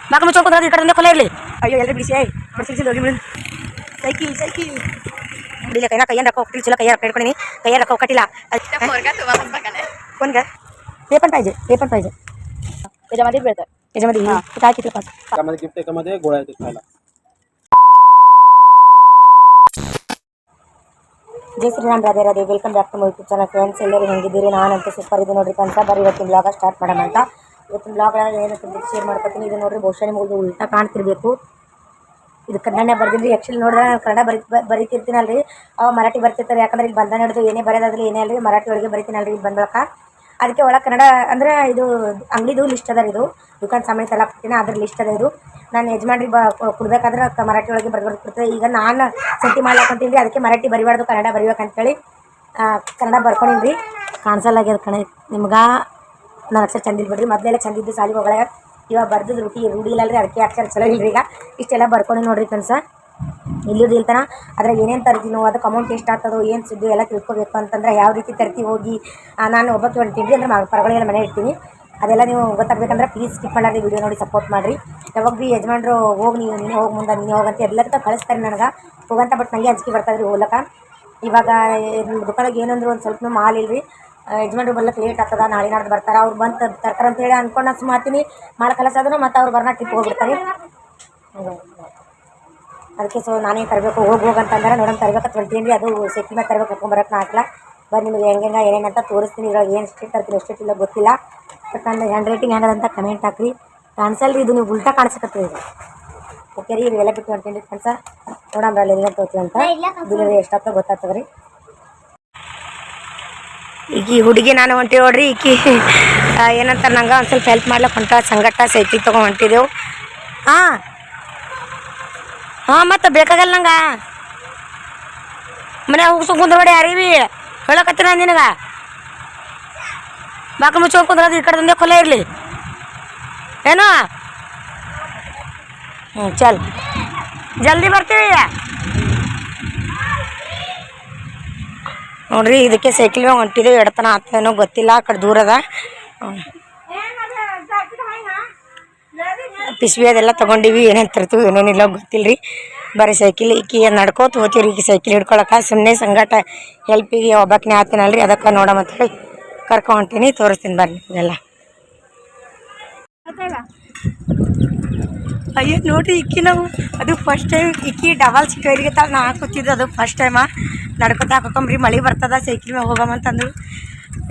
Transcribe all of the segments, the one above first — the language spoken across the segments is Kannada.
बाकी मुझे कुछ इकडे खोला इरली अयो एल्रे बिसी आहे बडसिल ಹೋಗಿ ಬಿಡು ಸೈಕಲ್ ಬಿಡಿಲ್ಲ ಕೈನ ಕೈಯನ್ನು ರೊಕ್ಕ ಹೋಗ್ತಿಲ್ಲ ಚಲೋ ಕೈಯಾರ ಇಟ್ಕೊಂಡಿನಿ ಕೈಯಾರ ರೊಕ್ಕ ಹೋಗಟ್ಟಿಲ್ಲ पोरगा तुम्हाला बघायला कोण ग ते पण पाहिजे त्याच्यामध्ये मिळतं त्याच्यामध्ये काय किती पास त्यामध्ये गिफ्ट एकामध्ये गोळ्या आहेत खायला जय Shriram Radhe Radhe welcome back to my YouTube channel friends ಎಲ್ಲರೂ ಹೆಂಗಿದ್ದೀರಿ ನಾನಂತೂ ಸೂಪರ್ ಇದೆ ನೋಡ್ರಿ ಫ್ರೆಂಡ್ಸ್ ಬರೀ ಇವತ್ತಿನ ಬ್ಲಾಗ್ ಸ್ಟಾರ್ಟ್ ಮಾಡೋಣ ಅಂತ ಇವತ್ತಿನ ಬ್ಲಾಗ್ ಏನಂತ ಶೇರ್ ಮಾಡ್ಕೊತೀನಿ ಇದು ನೋಡ್ರಿ ಬಹುಶಃ ನಿಮಗೆ ಉಲ್ಟಾ ಕಾಣ್ತಿರ್ಬೇಕು ಇದು ಕನ್ನಡ ಬರ್ದಿದ್ರಿ ಆ್ಯಕ್ಚುಲಿ ನೋಡಿದ್ರೆ ನಾನು ಕನ್ನಡ ಬರೀತಿರ್ತೀನಲ್ರಿ ಅವ ಮರಾಠಿ ಬರ್ತಿರ್ತಾರೆ ಯಾಕಂದ್ರೆ ಇಲ್ಲಿ ಬಂದ ನಡೆದು ಏನೇ ಬರೋದಾದ್ರೆ ಏನೇ ಅಲ್ರಿ ಮರಾಠಿ ಒಳಗೆ ಬರೀತೀನಲ್ರಿ ಇಲ್ಲಿ ಬಂದಾಗ ಅದಕ್ಕೆ ಒಳಗೆ ಕನ್ನಡ ಅಂದರೆ ಇದು ಅಂಗಡಿದು ಲಿಸ್ಟ್ ಅದ ಇದು ದುಕಾನ್ ಸಾಮಾನು ಎಲ್ಲ ಕೊಡ್ತೀನಿ ಅದ್ರ ಲಿಸ್ಟ್ ಅದ ಇದು ನಾನು ಯಜಮಾನ್ರಿಗೆ ಕೊಡ್ಬೇಕಾದ್ರೆ ಮರಾಠಿ ಒಳಗೆ ಬರ್ಕೊಡ್ತಿರ್ತಾರೆ ಈಗ ನಾನು ಸೆಟ್ಟಿ ಮಾಡ್ಲಾಕೊಂತೀನಿ ಅದಕ್ಕೆ ಮರಾಠಿ ಬರಿಬಾರ್ದು ಕನ್ನಡ ಬರಿಬೇಕಂತೇಳಿ ಕನ್ನಡ ಬರ್ಕೊಂಡಿನಿ ರೀ ಕಾಣಿಸಲ್ಲ ಆಗ್ಯದ ಕಣ ನಿಮ್ಗೆ ನಾನು ಅಕ್ಷರ ಚಂದ ಬಿಡ್ರಿ ಮೊದಲೆಲ್ಲ ಚಂದಿದ್ದು ಸಾಲಿಗೆ ಹೋಗಲ್ಲ ಇವಾಗ ಬರ್ದು ರೂಢಿ ಇಲ್ಲಲ್ರಿ ಅದಕ್ಕೆ ಅಕ್ಷರ ಚಲೋ ಇಲ್ರಿ ಈಗ ಇಷ್ಟೆಲ್ಲ ಬರ್ಕೊಂಡು ನೋಡ್ರಿ ಫ್ರೆಂಡ್ಸ ಇಲ್ಲಿದ್ದು ಇಲ್ತಾನ ಅದ್ರಾಗ ಏನೇನು ತರ್ತೀನೋ ಅದಕ್ಕೆ ಅಮೌಂಟ್ ಎಷ್ಟು ಆಗ್ತದೋ ಏನು ಸುದ್ದಿ ಎಲ್ಲ ತಿಳ್ಕೊಬೇಕು ಅಂತಂದ್ರೆ ಯಾವ ರೀತಿ ತರ್ತೀವಿ ಹೋಗಿ ನಾನು ಒಬ್ಬಕ್ಕೆ ಹೊಂಟೀನಿ ಅಂದ್ರೆ ಪರಗಳಿಗೆಲ್ಲ ಮನೆ ಇಡ್ತೀನಿ ಅದೆಲ್ಲ ನೀವು ಗೊತ್ತಾಗಬೇಕಂದ್ರೆ ಪ್ಲೀಸ್ ಸ್ಕಿಪ್ ಮಾಡಾರಿ ವಿಡಿಯೋ ನೋಡಿ ಸಪೋರ್ಟ್ ಮಾಡಿರಿ ಯಾವಾಗ ಭೀ ಯಜಮಾನ್ರು ಹೋಗಿ ನೀನು ಹೋಗಿ ಮುಂದೆ ನೀನು ಹೋಗಂತ ಎಲ್ಲದಕ್ಕೆ ಕಳಿಸ್ತಾರೆ ನನಗೆ ಹೋಗಂತ ಬಟ್ ನನಗೆ ಅಂಜಿಕೆ ಬರ್ತಾಯಿದ್ರಿ ಹೋಗ್ಲಕ್ಕ ಇವಾಗ ದುಕಾನಿಗೆ ಏನಂದ್ರೆ ಒಂದು ಸ್ವಲ್ಪ ಮಾಲ್ ಇಲ್ರಿ ಯಜಮಾನ್ರು ಬರ್ಲಕ್ಕೆ ಲೇಟ್ ಆಗ್ತದ ನಾಳೆ ನಾಡ್ದು ಬರ್ತಾರೆ ಅವ್ರು ಬಂದು ತರ್ತಾರೆ ಅಂತೇಳಿ ಅಂದ್ಕೊಂಡು ನಾನು ಸುಮಾರ್ತೀನಿ ಮಾಲ್ ಕಲಸಾದ್ರು ಮತ್ತು ಅವ್ರು ಬರ್ನ ಟ್ರಿಪ್ ಹೋಗ್ಬಿಡ್ತಾರೆ ಅದಕ್ಕೆ ಸೊ ನಾನೇ ತರಬೇಕು ಹೋಗಂತಂದ್ರೆ ನೋಡೋಣ ತರಬೇಕು ಹೊಂಟೀನಿ ಅದು ಸೆಟ್ಟಿ ಮೇಲೆ ತರಬೇಕು ಹೋಗ್ಕೊಂಬರಕ್ಕೆ ಹಾಕಲ್ಲ ಬರೀ ನಿಮಗೆ ಹೆಂಗೆ ಏನೇನಂತ ತೋರಿಸ್ತೀನಿ ಇವಾಗ ಏನು ಸ್ಟೇಟ್ ತರ್ತೀನಿ ಎಷ್ಟಿಲ್ಲ ಗೊತ್ತಿಲ್ಲ ಬಟ್ ನನ್ನ ಹ್ಯಾಂಡ್ ರೈಟಿಂಗ್ ಹೆಂಗದಂತ ಕಮೆಂಟ್ ಹಾಕ್ರಿ ಕಾಣಿಸಲ್ರಿ ಇದು ನೀವು ಉಲ್ಟಾ ಕಾಣಿಸಕತ್ತೀವಿ ಇದು ಓಕೆ ರೀ ಇವೆಲ್ಲ ಬಿಟ್ಟು ಹೊಂಟೀನಿ ಫ್ರೆಂಡ್ಸ ನೋಡೋಣ ಅಲ್ಲಿ ಎಲ್ಲ ತೋರ್ತೀವಿ ಅಂತ ಬಿಲ್ ಎಷ್ಟಾಗ್ತದೆ ಗೊತ್ತಾಗ್ತದೆ ರೀ ಈಗ ಈ ಹುಡುಗಿ ನಾನು ಹೊಂಟೀವಿ ನೋಡ್ರಿ ಈಕಿ ಏನಂತ ನಂಗೆ ಒಂದು ಸ್ವಲ್ಪ ಹೆಲ್ಪ್ ಮಾಡ್ಲಿಕ್ಕೆ ಹೊಂಟ ಸಂಗಟ ಸೈಕಲ್ ತೊಗೊಂಡು ಹೊಂಟಿದ್ದೆವು ಹಾಂ ಮತ್ತು ಬೇಕಾಗಲ್ಲ ನಂಗೆ ಮನೆ ಹೋಗಿ ಕುಂದ್ರಬೇಡಿ ಯಾರೀವಿ ಹೇಳಕತ್ತೀನಿ ನಾನು ನಿನಗೆ ಬಾಕಿ ಮುಚ್ಕೊಂಡು ಕುಂದ್ರದು ಈ ಕಡೆ ತಂದೆ ಕೊಲೆ ಇರಲಿ ಏನು ಚಲ್ ಜಲ್ದಿ ಬರ್ತೀವಿ ನೋಡ್ರಿ ಇದಕ್ಕೆ ಸೈಕಲ್ ಮ್ಯಾಗ ಹೊಂಟಿದ್ದೇವೆ ಎಡತನ ಆಗ್ತದೇನೋ ಗೊತ್ತಿಲ್ಲ ಆ ಕಡೆ ದೂರ ಅದ ಪಿಸ್ಬಿ ಅದೆಲ್ಲ ತೊಗೊಂಡಿವಿ ಏನೇನು ತರ್ತೀವಿ ಏನೇನಿಲ್ಲ ಗೊತ್ತಿಲ್ಲ ರೀ ಬರೀ ಸೈಕಲ್ ಈಕಿ ನಡ್ಕೋತ ಹೋಗ್ತೀವಿ ರೀ ಈಗ ಸೈಕಲ್ ಹಿಡ್ಕೊಳಕ್ಕೆ ಸುಮ್ಮನೆ ಸಂಗಾಟ ಹೆಲ್ಪಿಗೆ ಒಬ್ಬಕ್ಕನೇ ಆಗ್ತೀನಲ್ರಿ ಅದಕ್ಕೆ ನೋಡೋ ಹೇಳಿ ಕರ್ಕೊಂಡು ಹೊಂಟೀನಿ ತೋರಿಸ್ತೀನಿ ಬರ್ರಿ ಇದೆಲ್ಲ ಅಯ್ಯೋ ನೋಡ್ರಿ ಇಕ್ಕಿ ನಾವು ಅದು ಫಸ್ಟ್ ಟೈಮ್ ಇಕ್ಕಿ ಡಬಲ್ ಸೀಟ್ ವೈರಿಗೆ ತಾ ನಾ ಕೂತಿದ್ದು ಅದು ಫಸ್ಟ್ ಟೈಮ ನಡ್ಕೊತಾ ಹಾಕೊಂಬ್ರಿ ಮಳೆ ಬರ್ತದ ಸೈಕಲ್ ಮ್ಯಾಗ ಹೋಗಮ್ಮಂತಂದು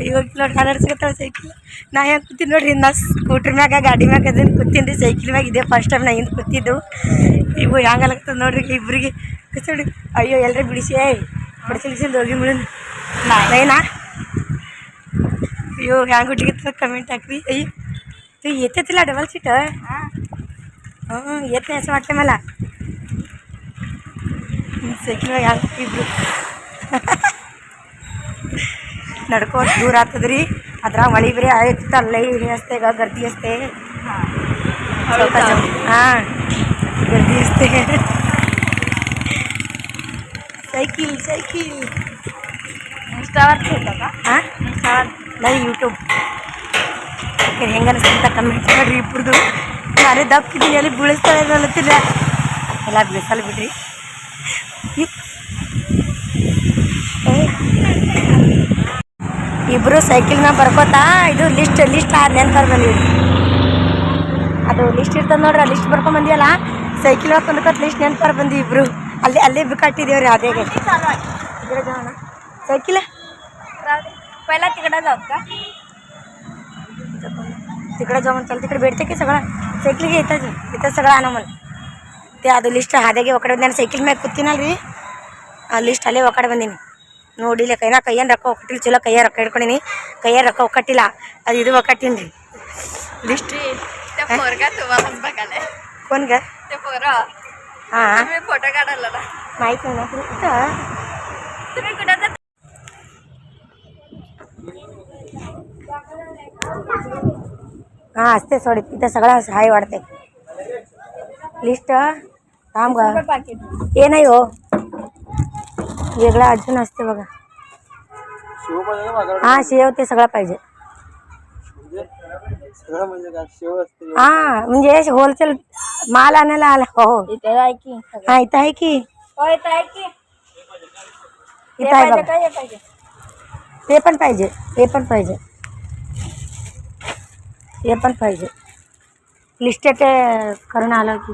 ಇವಾಗ ನೋಡಿ ನಡ್ಸ್ಕೊತಾಳೆ ಸೈಕಲ್ ನಾ ಹೆಂಗೆ ಕೂತೀನಿ ನೋಡ್ರಿ ನಾ ಸ್ಕೂಟ್ರ್ ಮ್ಯಾಗ ಗಾಡಿ ಮ್ಯಾಗ ಅದನ್ನು ಕೂತೀನಿ ರೀ ಸೈಕಲ್ ಮ್ಯಾಗ ಇದೇ ಫಸ್ಟ್ ಟೈಮ್ ನಾ ಹಿಂದೆ ಕೂತಿದ್ದು ಇವು ಹೆಂಗಲಾಗ್ತದೆ ನೋಡ್ರಿ ಇಬ್ಬರಿಗೆ ಕೂತ್ರಿ ಅಯ್ಯೋ ಎಲ್ಲರೂ ಬಿಡಿಸಿ ಬಿಡಿಸಿಲ್ಸಿಲ್ದು ಹೋಗಿ ಬಿಡು ನೈನಾ ಅಯ್ಯೋ ಹ್ಯಾಂಗೆ ಹುಟ್ಟಿಗೆ ಕಮೆಂಟ್ ಹಾಕ್ರಿ ಅಯ್ಯೋ ಎತ್ತೈತಿಲ್ಲ ಡಬಲ್ ಸೀಟ್ ಹಾಂ ಎತ್ತನೇ ಹೆಸರು ಮಾಡ್ತೆ ಮೇಲೆ ಸೈಕಲ್ ಮ್ಯಾಗ ಹ್ಯಾಂಗೆ ಇಬ್ರು ನಡ್ಕೋತ ದೂರ ಆಗ್ತದ್ರಿ ಅದ್ರಾಗ ಮಳೆ ಬೇರೆ ಆಯ್ತು ಅಲ್ಲೇ ಹಸ್ತೆ ಈಗ ಗರ್ದಿ ಹಸ್ತೆ ಸ್ವಲ್ಪ ಹಾಂ ಗರ್ದಿ ಹಸ್ತೆ ಸೈಕಲ್ ಹಾಂ ನಾನು ಯೂಟ್ಯೂಬ್ ಹೆಂಗೆ ಅನಿಸ್ತಂತ ಕಮೆಂಟ್ ಮಾಡಿರಿ ಇಬ್ಬರದು ನಾನೇ ದಪ್ಪಿದ್ದೀನಿ ಅಲ್ಲಿ ಬೀಳಿಸ್ತಾಳೆ ಅನ್ನತ್ತಿಲ್ಲ ಎಲ್ಲ ಬೀಳಿಸಲ್ಲ ಬಿಡ್ರಿ ಇಬ್ಬರು ಸೈಕಲ್ ಮ್ಯಾಗ ಬರ್ಕೋತಾ ಇದು ಲಿಸ್ಟ್ ನೆನ್ಪರ್ ಬಂದಿವಿ ಅದು ಲಿಸ್ಟ್ ಇರ್ತದೆ ನೋಡ್ರಿ ಆ ಲಿಸ್ಟ್ ಬರ್ಕೊಂಬಂದಿವಲ್ಲ ಸೈಕಲ್ ಮ್ಯಾಗ ತಂದ್ಕೊತ ಲಿಸ್ಟ್ ನೆನ್ಪರ್ ಬಂದಿ ಇಬ್ಬರು ಅಲ್ಲೇ ಕಟ್ಟಿದ್ದೇವ್ರಿ ಅದೇಗೆ ಸೈಕಲ್ पहिला तिकडं जाऊ का तिकडे जाऊन चल तिकडे भेटते की सगळं सायकल घे इथं सगळं आणा म्हण ते ಅದು ಲಿಸ್ಟ್ ಹಾದಿಗೆ ಒಕ್ಕಡೆ ನಾನು ಸೈಕಲ್ ಮ್ಯಾಗ ಕೂತೀನಲ್ರಿ ಆ ಲಿಸ್ಟ್ ಅಲ್ಲೇ ಒಕ್ಕಡೆ ಬಂದೀನಿ ನೋಡಿಲ್ಲ ಕೈಯನ್ನ ರೊಕ್ಕ ಒಕ್ಕಟ್ಟಿಲ್ಲ ಚಲೋ ಕೈಯಾಗ ರೊಕ್ಕ ಹಿಡ್ಕೊಂಡಿನಿ ಕೈಯಾಗ ರೊಕ್ಕ ಒಕ್ಕಟ್ಟಿಲ್ಲ ಅದು ಇದು ಒಕ್ಕಟ್ಟಿನಿ ರೀ ಲಿಸ್ಟ್ कोण ग ते पोरं हां तुम्ही फोटो काढायला ना माहित नाही ना तुम्ही कुठं हां असते सोड इथं सगळं हाय वाढते लिस्ट थांब ग हे नाही हो वेगळा अजून असते बघा हां शेव ते सगळं पाहिजे सगळं म्हणजे काय शेव असते. हा म्हणजे होलसेल माल आणायला आला हो. इथे आहे की हा इथं आहे की हो इथे आहे की इथं आहे बघा. काय पाहिजे ते पण पाहिजे ते पण पाहिजे ते पण पाहिजे लिस्टेड करून आलं की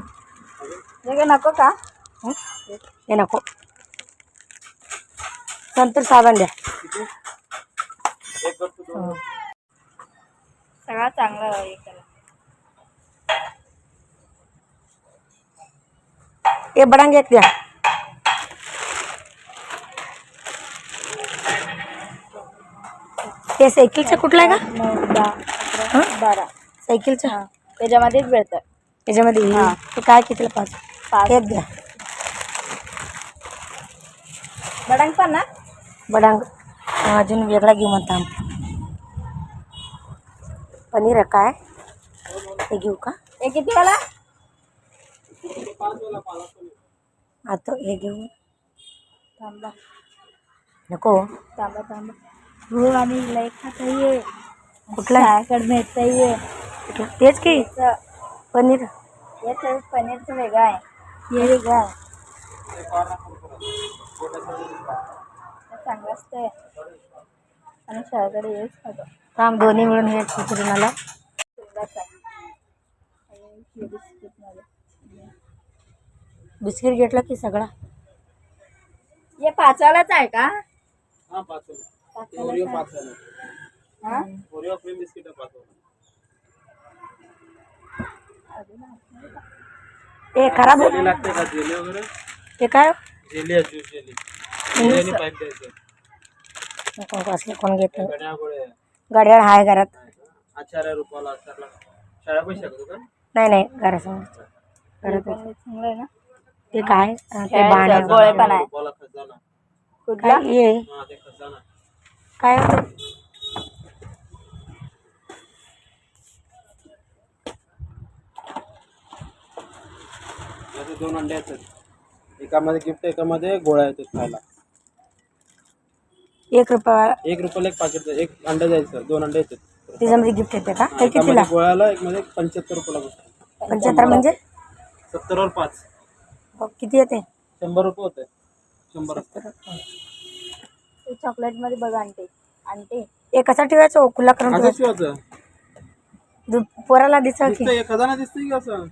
हे नको का हं? हे नको संतूर साबण द्या. एक करतो दोन. हं. सगळा चांगला हे करा हे बडांग एक द्या. ते सायकलचं कुठलं आहे का 9 10 11 12 सायकलचं हा त्याच्यामध्येच भेटतं त्याच्यामध्ये हा. ते काय कितीला पाच 5 एक द्या. बडांग पण ना बडांग अजून वेगळा घेऊ म्हणता पनीर आहे काय हे घेऊ का हे किती वाला आता हे घेऊ थांबा नको थांबा हो आणि हिला एक खाता ये कुठला शाळेकडे मिळता ये कुठला तेच की पनीर याचं पनीरचं वेगळं आहे हे वेगळं आहे चांगलं असतंय आणि शाळेकडे येच खातो काम दोन्ही मिळून हे चिकन मला सुंदरच आहे आणि हे बिस्किटमध्ये बिस्किट घेतलं की सगळा हे 5 वालाच आहे का हा 5 वाला. ओरिओ 5 वाला. हा ओरिओ क्रीम बिस्किट 5 वाला. ते खराब जेली लागते का जेली वगैरे ते काय जेली आहे ज्यूस जेली जेली आणि पाईप द्यायचं. नको असले कोण घेते गड्या गोळे घड्याळ आहे घरात आचार्य रुपाला आचारला शाळा पैसे का दुकान नाही घरासमोर घरात चांगलं आहे ना ते काय ते खेळायचं, बाण गोळे पण आहे रुपाला खजाना. कुठला काय ये हा ते खजाना. काय होतं याचे 2 अंडे आहेत. एकामध्ये गिफ्ट एकामध्ये गोळ्या येतात खायला. 1 रुपया 1 रुपयाला एक पाकिट एक अंडे द्यायचं 2 अंडे येतात. त्याच्यामध्ये गिफ्ट येते का ते एकामध्ये कितीला गोळ्याला एक मध्ये 75 रुपयाला बसतो. 75 म्हणजे 70 वर 5 किती येते 100 रुपये होते. 100 असतात. चॉकलेट मध्ये बघा आणते आणते हे कसा ठेवायचं खुला करून असं ठेवायचं? शिवायचं पोराला दिसा की दिसतंय खजाना दिसतंय की असं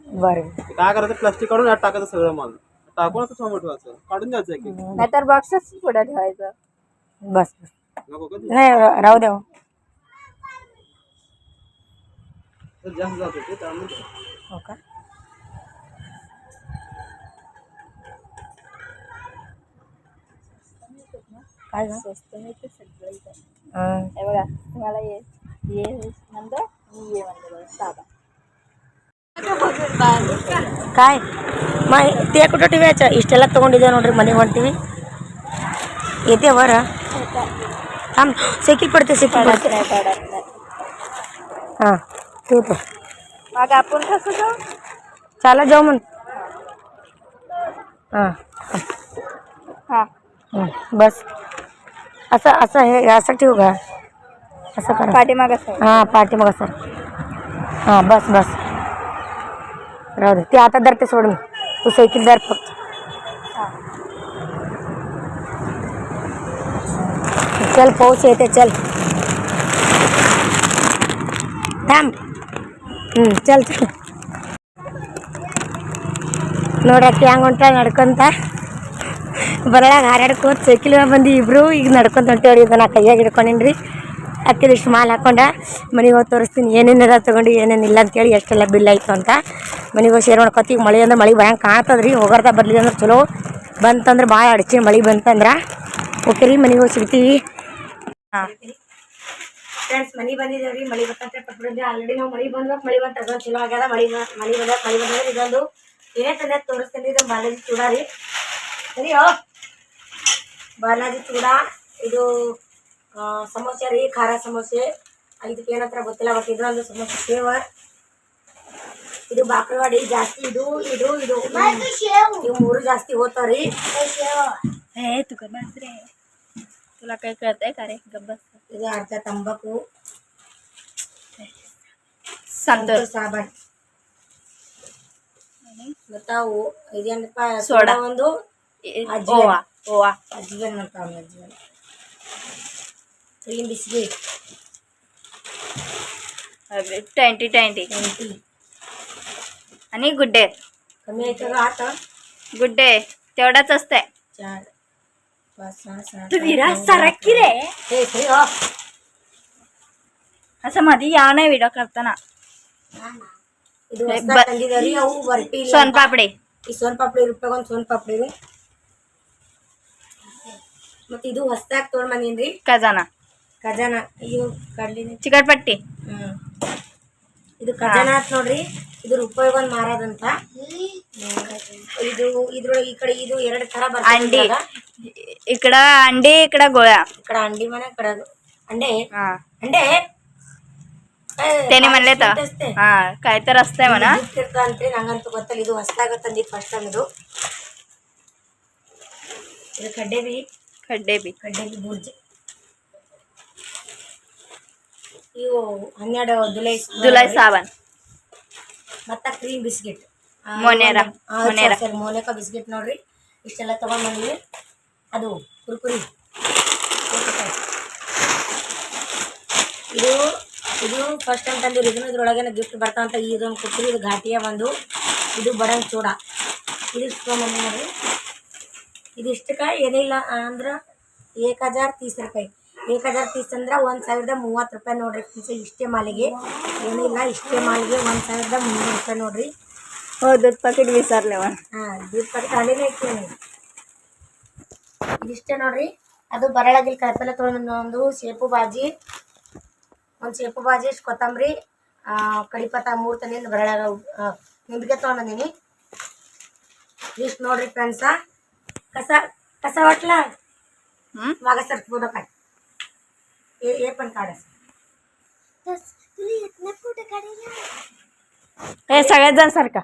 बरं काय करायचं प्लास्टिक काढून यात टाकायचं सगळं माल टाकून असं समोर ठेवायचं काढून द्यायचं एक एक. नाहीतर बॉक्सच पुढे ठेवायचं बस नको का नाही राहू द्या तर जास्त जात होते त्यामुळे हो का काय गं? स्वस्त नाही ते सगळं इथं. हं. हे बघा तुम्हाला ये म्हणतो मी ये म्हणतो बघा साधा काय मग ते कुठं ठेवायचं इष्टेला ತೊಗೊಂಡಿದ್ದೆ ನೋಡ್ರಿ ಮನೆಗೆ ಹೊಂಟಿವಿ येते बरं थांब सायकल पडते सायकल पडत पडते नाही पडत नाही हां ठेवतो मग आपण कसं जाऊ चालत जाऊ म्हण हां हा बस असं असं हे असं ठेवू का असं करा पाठीमाग असं हां पाठीमागं सर हां बस बस राहू दे ते आता धरते सोड मी तू सायकल धर फक्त हा चल पाऊस येते चल थांब चल चल ನೋಡಕ್ಕೆ ಹೆಂಗೆ ಹೊಂಟ ನಡ್ಕೊಂತ ಬರಳಾಗ ಹಾರಾಡ್ಕೋತ ಸೈಕಲ್ ಬಂದು ಇಬ್ಬರು ಈಗ ನಡ್ಕೊಂತ ಹೊಂಟೇವ್ರಿ ಇದನ್ನ ಕೈಯಾಗ ಹಿಡ್ಕೊಂಡಿನ್ರಿ ಅಕ್ಕಿಲಿ ಇಷ್ಟು ಮಾಲ್ ಹಾಕೊಂಡ ಮನೆಗೆ ಹೋಗಿ ತೋರಿಸ್ತೀನಿ ಏನೇನೆಲ್ಲ ತೊಗೊಂಡು ಏನೇನಿಲ್ಲ ಅಂತೇಳಿ ಎಷ್ಟೆಲ್ಲ ಬಿಲ್ ಆಯಿತು ಅಂತ ಮನೆಗೆ ಹೋಗಿ ಶೇರ್ ಮಾಡ್ಕೊತಿ ಈಗ ಮಳೆ ಅಂದ್ರೆ ಮಳೆ ಭಯಂಕರ ಕಾಣ್ತದ್ರಿ ಹೋಗಾರ್ದ ಬರ್ಲಿ ಅಂದ್ರೆ ಚಲೋ ಬಂತಂದ್ರೆ ಭಾಳ ಅಡಚಣೆ ಮಳೆ ಬಂತಂದ್ರೆ ಓಕೆ ರೀ ಮನೆಗೆ ಹೋಗಿ ಸಿಗ್ತೀವಿ ಹಾಂ ಫ್ರೆಂಡ್ಸ್ ಮಳೆ ಬಂದಿದ್ದೇವೆ ರೀ ಮಳೆ ಬರ್ತಂತೆ ಪಟ್ಬಿಟ್ಟಿದ್ದೆ ಆಲ್ರೆಡಿ ನಾವು ಮಳೆ ಬಂತ ಅದೊಂದು ಚಲೋ ಆಗ್ಯದ ಮಳೆ ಬಂದ್ರೆ ಇದೊಂದು ಏನೇ ತಂದೆ ತೋರಿಸ್ತೀನಿ ಇದು ಬಾಲಾಜಿ ಚೂಡ ರೀ ಸರಿಯೋ ಬಾಲಾಜಿ ಚೂಡ ಇದು ಸಮೋಸೆ ರೀ ಖಾರ ಸಮೋಸೆ ಇದಕ್ಕೆ ಏನಂತ ಗೊತ್ತಿಲ್ಲ ಬಟ್ ಇದೊಂದು ಸಮೋಸೆ ಫ್ಲೇವರ್ ಇದು ಬಾಕ್ರವಾಡಿ ಜಾಸ್ತಿ ಇದು ಇವು ಮೂರು ಜಾಸ್ತಿ ಹೋಗ್ತಾವ್ರಿ हे तू का बस रे तुला काय कळतंय का रे गब्बस ಇದು ಅರ್ಧ ತಂಬಾಕು ಸಂತೂರ್ ಸಾಬಾನ್ ಮತ್ತು ಅವು ಇದೇನಪ್ಪ ಸೋಡಾ. ಸೋಡಾ ಒಂದು ಓವಾ ಓವಾ ಅಜ್ವೇನ್ ಅಂತ ಅಜ್ವೇನ್ ಕ್ರೀಮ್ ಬಿಸ್ಕಿಟ್ 20 20 आणि गुड्डे कमी आहे का आता गुड्डे तेवढाच असते 4 5 6 7 तू विरा सरक की रे हे फ्री ऑफ असं मध्ये या नाही व्हिडिओ करताना ಇದು ಹೊಸದಾಗಿ ತಂದಿದ್ದಾರೆ ಅವು ಬರ್ಟಿ ಇಲ್ಲ सोन पापड़ी ಈ ಸೋನ್ ಪಾಪಡಿ ರೂಪಾಯಿ ಒಂದು ಸೋನ್ ಪಾಪಡಿ ರೀ ಮತ್ತೆ ಇದು ಹೊಸದಾಗಿ ತೊಗೊಂಡ್ ಬಂದೀನಿ खजाना ಖಜಾನ ಇದು ಕಡ್ಲಿನ चिकटपट्टी ಇದು ಖಜಾನ ಅಂತ ನೋಡ್ರಿ ಇದು ರೂಪಾಯಿ ಒಂದು ಮಾರೋದಂತ ಇದು ಇದ್ರೊಳಗೆ ಈ ಕಡೆ ಇದು ಎರಡು ತರ अंडी ಬರ್ತದೆ इकडं अंडी इकडं गोळ्या ಈ ಕಡೆ ಅಂಡಿ ಮನೆ ಈ ಕಡೆ अंडे हा अंडे त्याने म्हणले तर हा काय तर असतंय म्हणा ಇರ್ತಾಂತ್ರಿ ನಂಗಂತೂ ಗೊತ್ತಲ್ಲ ಇದು ಹೊಸದಾಗ ತಂದಿದ್ದು ಫಸ್ಟ್ ಟೈಮ್ ಇದು खड्डे बी ಕಡ್ಡೆ ಬುರ್ಜಿ ಇವು 12 जुलाई साबण ಮತ್ತು ಕ್ರೀಮ್ ಬಿಸ್ಕಿಟ್ ಮೊನೇರಾ ಮೋನೆಕಾ ಬಿಸ್ಕಿಟ್ ನೋಡ್ರಿ ಇಷ್ಟೆಲ್ಲ ತಗೊಂಡ್ ಬಂದ್ವಿ ಅದು ಕುರ್ಕುರಿ ಇದು ಇದು ಫಸ್ಟ್ ಟೈಮ್ ತಂದಿರಿ ಇದನ್ನು ಇದ್ರೊಳಗೇನೆ ಗಿಫ್ಟ್ ಬರ್ತಾವಂತ ಇದೊಂದು ಕುರ್ಕುರಿ ಇದು ಘಾಟಿಯ ಒಂದು ಇದು ಬಡಂಗ್ ಚೂಡ ಇದು ತೊಗೊಂಬಂದು ನೋಡ್ರಿ ಇದು ಇಷ್ಟಕ್ಕೆ ಏನಿಲ್ಲ ಅಂದ್ರೆ 1030 ರೂಪಾಯಿ 1030 ಅಂದ್ರೆ 1030 ರೂಪಾಯಿ ನೋಡ್ರಿ ಇಷ್ಟೇ ಮಾಲಿಗೆ ಏನಿಲ್ಲ ಇಷ್ಟೇ ಮಾಲಿಗೆ 1300 ರೂಪಾಯಿ ನೋಡ್ರಿ हो दूध पाकिट विसरले वा ಹಾಂ ದೀಪ ಪಾಕಿಟ್ ಅಲ್ಲಿನೇ ಇರ್ತೀನಿ ಇದಿಷ್ಟೇ ನೋಡ್ರಿ ಅದು ಬರಳಾಗಿಲ್ ಕಾಯಿಪಲ್ಲೆ ತೊಗೊಂಡು ಒಂದು ಸೇಪು ಬಾಜಿ ಇಷ್ಟು ಕೊತ್ತಂಬರಿ ಕಡಿಪತ್ತ 3 ತಂದಿದ್ದು ಬರಳಾಗ ನಿಂಬಿಗೆ ತೊಗೊಂಬಂದೀನಿ ಇಷ್ಟು ನೋಡ್ರಿ ಫ್ರೆಂಡ್ಸ कसा वाटला मागा सर फोटो काढ हे पण काढ हे सगळ्यात जण सारखा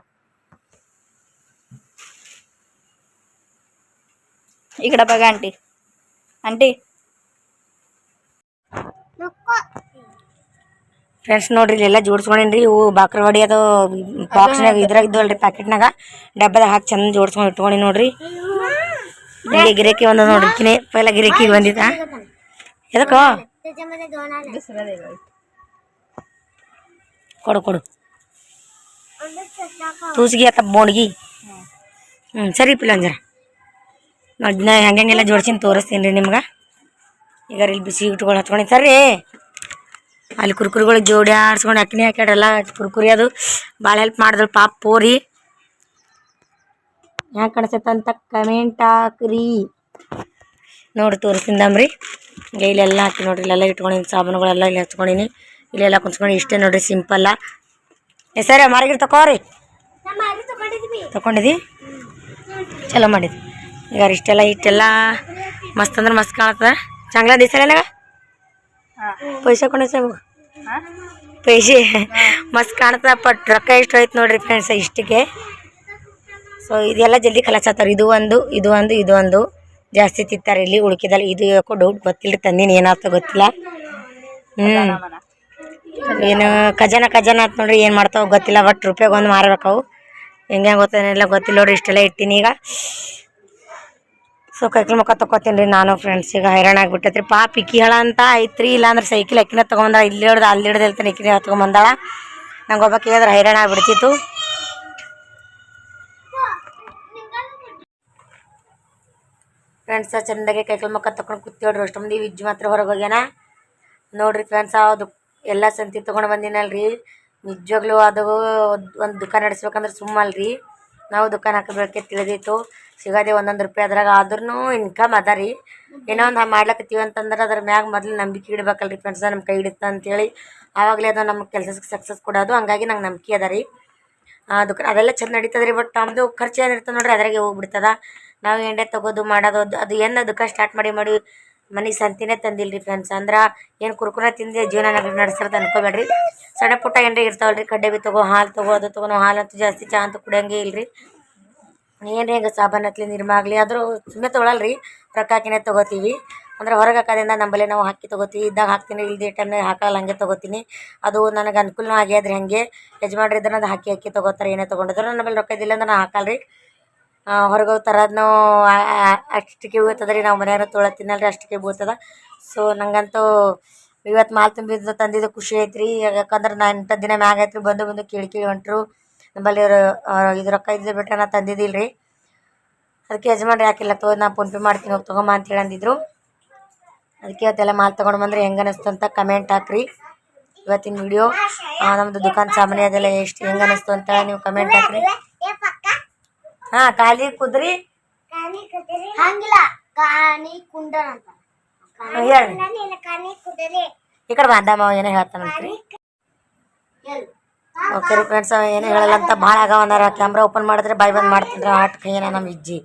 इकडं बघा आंटी आंटी ಫ್ರೆಂಡ್ಸ್ ನೋಡ್ರಿ ಇಲ್ಲೆಲ್ಲ ಜೋಡಿಸ್ಕೊಂಡೇನ್ರಿ ಇವು ಬಾಕ್ರವಾಡಿ ಅದು ಬಾಕ್ಸ್ನಾಗ ಇದ್ರಾಗ ಇದ್ದವಲ್ರಿ ಪ್ಯಾಕೆಟ್ನಾಗ ಡಬ್ಬದಾಗ ಹಾಕಿ ಚಂದ ಜೋಡಿಸ್ಕೊಂಡು ಇಟ್ಕೊಂಡು ನೋಡ್ರಿ ನಿಮಗೆ ಗಿರಾಕಿ ಒಂದು ನೋಡ್ರಿಕಿನಿ ಪೈಲ ಗಿರಾಕಿಗೆ ಬಂದಿದ್ದ ಎದಕ್ಕೋ ಕೊಡು ತೂಸ್ಗಿ ಆತ ಬೋಣ್ಗಿ ಸರಿ ಪಿಲ್ಲ ಒಂಜರ ನೋಡಿ ನಾ ಹೆಂಗೆಲ್ಲ ಜೋಡ್ಸಿನ ತೋರಿಸ್ತೀನಿ ರೀ ನಿಮ್ಗೆ ಈಗ ಇಲ್ಲಿ ಬಿಸಿ ಇಟ್ಕೊಂಡು ಹಚ್ಕೊಂಡು ಸರ್ರಿ ಅಲ್ಲಿ ಕುರ್ಕುರಿಗಳು ಜೋಡಿ ಆಡ್ಸ್ಕೊಂಡು ಅಕ್ಕಿನಿ ಹಾಕ್ಯಾಡಲ್ಲ ಕುರ್ಕುರಿ ಅದು ಭಾಳ ಹೆಲ್ಪ್ ಮಾಡಿದ್ರು ಪಾಪ ಪೋರಿ ಯಾಕೆ ಕಾಣಿಸ್ತಂತ ಕಮೆಂಟ್ ಹಾಕ್ರಿ ನೋಡಿ ತೋರಿಸ್ತಿಂದಮ್ರಿ ಇಲ್ಲೆಲ್ಲ ಹಾಕಿ ನೋಡ್ರಿ ಇಲ್ಲೆಲ್ಲ ಇಟ್ಕೊಂಡಿನಿ ಸಾಬೂನುಗಳೆಲ್ಲ ಇಲ್ಲಿ ಹಚ್ಕೊಂಡಿನಿ ಇಲ್ಲೆಲ್ಲ ಕುಂಚ್ಕೊಂಡು ಇಷ್ಟೇ ನೋಡ್ರಿ ಸಿಂಪಲ್ಲ ಸರಿ ಮಾರ್ಗಿರ್ ತಗೋರಿ ತಗೊಂಡಿದ್ದಿ ಚಲೋ ಮಾಡಿದ್ವಿ ಈಗ ಇಷ್ಟೆಲ್ಲ ಮಸ್ತ್ ಅಂದ್ರೆ ಮಸ್ತ್ ಕಾಣತ್ತದ चांगला दिसायला ना पैसे कोणाचे पैसे मस्त ಕಾಣ್ತದ ಬಟ್ ರೊಕ್ಕ ಎಷ್ಟು ಹೋಯ್ತು ನೋಡ್ರಿ ಫ್ರೆಂಡ್ಸ್ ಇಷ್ಟಕ್ಕೆ ಸೊ ಇದೆಲ್ಲ ಜಲ್ದಿ ಕಲಚಾತಾರ ಇದು ಒಂದು ಜಾಸ್ತಿ ತಿಂತಾರೆ ಇಲ್ಲಿ ಉಳ್ಕಿದಲ್ಲಿ ಇದು ಯಾಕೋ ಡೌಟ್ ಗೊತ್ತಿಲ್ಲ ತಂದಿನಿ ಏನಾಗ್ತೋ ಗೊತ್ತಿಲ್ಲ ಏನು ಖಜಾನ ಅಂತ ನೋಡ್ರಿ ಏನು ಮಾಡ್ತಾವ ಗೊತ್ತಿಲ್ಲ ಬಟ್ ರೂಪಾಯಿಗೆ ಒಂದು ಮಾರ್ಬೇಕವು ಹೆಂಗೆ ಗೊತ್ತೇನಿಲ್ಲ ಗೊತ್ತಿಲ್ಲ ನೋಡ್ರಿ ಇಷ್ಟೆಲ್ಲ ಇಟ್ಟಿನಿ ಈಗ ಸೊ ಕೈಕಲ್ ಮುಖ ತಗೋತೀನಿ ರೀ ನಾನು ಫ್ರೆಂಡ್ಸ್ ಈಗ ಹೈರಾಣ ಆಗಿಬಿಟ್ಟೈತ್ರಿ ಪಾಪ ಇಕ್ಕಿ ಹೇಳ ಅಂತ ಐತ್ರಿ ಇಲ್ಲಾಂದ್ರೆ ಸೈಕಲ್ ಅಕ್ಕಿನ ತೊಗೊಂಬಂದಾಳ ಇಲ್ಲಿ ಹಿಡ್ದು ಅಲ್ಲಿ ಹಿಡ್ದು ಹೇಳ್ತಾನೆ ಇಕ್ಕಿನ ತೊಗೊಂಬಂದಾಳ ನಂಗೆ ಒಬ್ಬಕ್ಕೆ ಹೇಳಿದ್ರೆ ಹೈರಾಣ ಆಗ್ಬಿಡ್ತಿತ್ತು ಫ್ರೆಂಡ್ಸ ಚಂದಾಗೆ ಕೈಕಲ್ ಮುಖ ತಗೊಂಡು ಕೂತ್ಕೊಳ್ರಿ ಅಷ್ಟು ಮಂದಿ ವಿಜ್ಜು ಮಾತ್ರ ಹೊರಗೆ ಹೋಗ್ಯಾನ ನೋಡ್ರಿ ಫ್ರೆಂಡ್ಸ್ ಅದು ಎಲ್ಲ ಸಂತಿ ತೊಗೊಂಡು ಬಂದಿನಲ್ರಿ ನಿಜವಾಗ್ಲೂ ಅದು ಒಂದು ದುಕಾನ್ ನಡೆಸ್ಬೇಕಂದ್ರೆ ಸುಮ್ಮಲ್ರಿ ನಾವು ದುಕಾನ್ ಹಾಕಬೇಕೆ ತಿಳಿದಿತ್ತು ಸಿಗೋದೆ 1 ರೂಪಾಯಿ ಅದ್ರಾಗ ಆದ್ರೂ ಇನ್ಕಮ್ ಅದ ರೀ ಏನೋ ಒಂದು ಮಾಡ್ಲಕತ್ತೀವಿ ಅಂತಂದ್ರೆ ಅದ್ರ ಮ್ಯಾಗ ಮೊದಲು ನಂಬಿಕೆ ಇಡಬೇಕಲ್ರಿ ಫ್ರೆಂಡ್ಸ್ ನಮ್ಮ ಕೈ ಹಿಡಿತ ಅಂತೇಳಿ ಆವಾಗಲೇ ಅದು ನಮ್ಮ ಕೆಲಸಕ್ಕೆ ಸಕ್ಸಸ್ ಕೊಡೋದು ಹಂಗಾಗಿ ನಂಗೆ ನಂಬಿಕೆ ಅದ ರೀ ದುಕಾನ್ ಅದೆಲ್ಲ ಚಂದ ನಡೀತದೆ ರೀ ಬಟ್ ನಮ್ಮದು ಖರ್ಚು ಏನಿರ್ತದೆ ನೋಡ್ರಿ ಅದ್ರಾಗೆ ಹೋಗ್ಬಿಡ್ತದ ನಾವು ಎಂಡೆ ತೊಗೋದು ಮಾಡೋದು ಅದು ಏನು ದುಕಾನ್ ಸ್ಟಾರ್ಟ್ ಮಾಡಿ ಮನೆಗೆ ಸಂತಿನೇ ತಂದಿಲ್ಲ ರೀ ಫ್ರೆಂಡ್ಸ್ ಅಂದ್ರೆ ಏನು ಕುರ್ಕುರ ತಿಂದು ಜೀವನ ನಡೆಸಿರೋದು ಅನ್ಕೋಬೇಡ್ರಿ ಸಣ್ಣ ಪುಟ್ಟ ಏನ್ರಿ ಇರ್ತಾವಲ್ರಿ ಕಡ್ಡೆ ಬಿ ತಗೋ ಹಾಲು ತಗೋ ಅದು ತಗೋ ನಾವು ಹಾಲಂತೂ ಜಾಸ್ತಿ ಚಹಾ ಅಂತೂ ಕುಡಿಯೋಂಗೆ ಇಲ್ರಿ ಏನ್ರಿ ಹಿಂಗೆ ಸಾಬಾನು ಹತ್ಲಿ ನಿರ್ಮ ಆಗಲಿ ಆದರೂ ಸುಮ್ಮನೆ ತೊಗೊಳಲ್ರಿ ರೊಕ್ಕ ಹಾಕಿನೇ ತೊಗೋತೀವಿ ಅಂದ್ರೆ ಹೊರಗೆ ಹಾಕೋದ್ರಿಂದ ನಮ್ಮಲ್ಲಿ ನಾವು ಹಾಕಿ ತೊಗೋತೀವಿ, ಇದ್ದಾಗ ಹಾಕ್ತೀನಿ, ಇಲ್ಲದೆ ಟೈಮ್ನಾಗ ಹಾಕಲ್ಲ, ಹಂಗೆ ತೊಗೋತೀನಿ. ಅದು ನನಗೆ ಅನುಕೂಲನೂ ಆಗ್ಯದ್ರಿ. ಹಾಗೆ ಯಜಮಾನ್ರು ಅದು ಹಾಕಿ ತೊಗೋತಾರೆ, ಏನೇ ತೊಗೊಂಡಿದ್ರು. ನಮ್ಮಲ್ಲಿ ರೊಕ್ಕ ಇದ್ದಿಲ್ಲ ಅಂದ್ರೆ ನಾನು ಹಾಕಲ್ಲ ರೀ. ಹೊರಗೆ ತರೋದ್ನೂ ಅಷ್ಟಕ್ಕೆ ಬೀಳ್ತದೆ ರೀ. ನಾವು ಮನೆಯಾಗ ತೊಗೊಳತ್ತೀನಲ್ರಿ, ಅಷ್ಟಕ್ಕೆ ಬೀಳ್ತದೆ. ಸೊ ನನಗಂತೂ ಇವತ್ತು ಮಾಲ್ ತುಂಬಿದ್ದು ತಂದಿದ್ದು ಖುಷಿ ಐತ್ರಿ. ಯಾಕಂದ್ರೆ ನಾನು 8 ದಿನ ಮ್ಯಾಗ ಆಯ್ತು ರೀ, ಬಂದು ಕೇಳಿ ಹೊಂಟ್ರು. ನಮ್ಮಲ್ಲಿ ಇದು ರೊಕ್ಕ ಇದ್ದಿದ್ದು ಬಿಟ್ಟರೆ ನಾನು ತಂದಿದ್ದಿಲ್ಲ ರೀ. ಅದಕ್ಕೆ ಯಜಮಾನ್ರು ಯಾಕಿಲ್ಲ ತಗೋ, ನಾನು ಫೋನ್ಪೇ ಮಾಡ್ತೀನಿ, ಹೋಗಿ ತೊಗೊಂಬ ಅಂತೇಳಿ ಅಂದಿದ್ರು. ಅದಕ್ಕೆ ಇವತ್ತೆಲ್ಲ ಮಾಲ್ ತೊಗೊಂಡು ಬಂದರೆ ಹೆಂಗೆ ಅನ್ನಿಸ್ತು ಅಂತ ಕಮೆಂಟ್ ಹಾಕ್ರಿ. ಇವತ್ತಿನ ವಿಡಿಯೋ ನಮ್ಮದು ದುಕಾನ್ ಸಾಮಾನ್ಯ ಅದೆಲ್ಲ ಎಷ್ಟು ಹೆಂಗೆ ಅನ್ನಿಸ್ತು ಅಂತ ನೀವು ಕಮೆಂಟ್ ಹಾಕ್ರಿ. ಹಾಂ, ಖಾಲಿ ಕುದ್ರಿ ಹೇಳಿ ಈ ಕಡೆ ಬಾಂಧಮ್ಮ ಏನೋ ಹೇಳ್ತಾನಂತ್ರಿ. ಓಕೆ ರೀ ಫ್ರೆಂಡ್ಸ್, ಏನೂ ಹೇಳಲ್ಲ ಅಂತ ಭಾಳ ಆಗವನ್ನಾರ. ಕ್ಯಾಮ್ರಾ ಓಪನ್ ಮಾಡಿದ್ರೆ ಬಾಯ್ ಬಂದ್ ಮಾಡ್ತಿದ್ರೆ ಆಟ ಕೈಯೇನ ನಮ್ಮ ಇಜ್ಜಿ.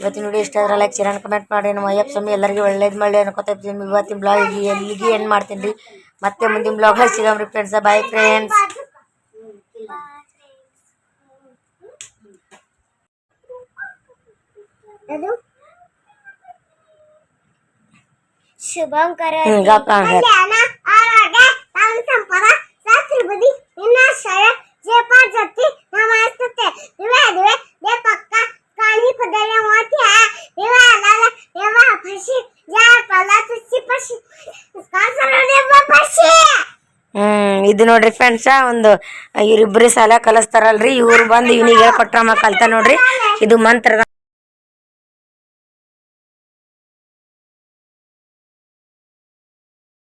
ಇವತ್ತಿನ ವಿಡಿಯೋ ಇಷ್ಟ ಆದ್ರೆ ಲೈಕ್, ಶೇರ್, ಕಮೆಂಟ್ ಮಾಡಿ. ನಮ್ಮ ಅಯ್ಯಪ್ಪ ಸ್ವಾಮಿ ಎಲ್ಲರಿಗೂ ಒಳ್ಳೇದು ಮಾಡಲಿ ಅನ್ಕೋತೀವಿ. ಇವತ್ತಿನ ಬ್ಲಾಗ್ ಎಲ್ಲಿಗೆ ಏನು ಮಾಡ್ತೀನಿ ರೀ. ಮತ್ತೆ ಮುಂದಿನ ಬ್ಲಾಗಲ್ಲಿ ಸಿಗಮ್ರಿ ಫ್ರೆಂಡ್ಸ. Bye friends. ಶುಭಂಕರ ಇದು ನೋಡ್ರಿ ಫ್ರೆಂಡ್ಸ, ಇವರಿಬ್ಬರು ಸಾಲ ಕಲಿಸ್ತಾರಲ್ರಿ, ಇವ್ರು ಬಂದು ಇವನಿಗೆ ಹೇಳ್ಕೊಟ್ರ ಕಲ್ತ ನೋಡ್ರಿ. ಇದು ಮಂತ್ರದ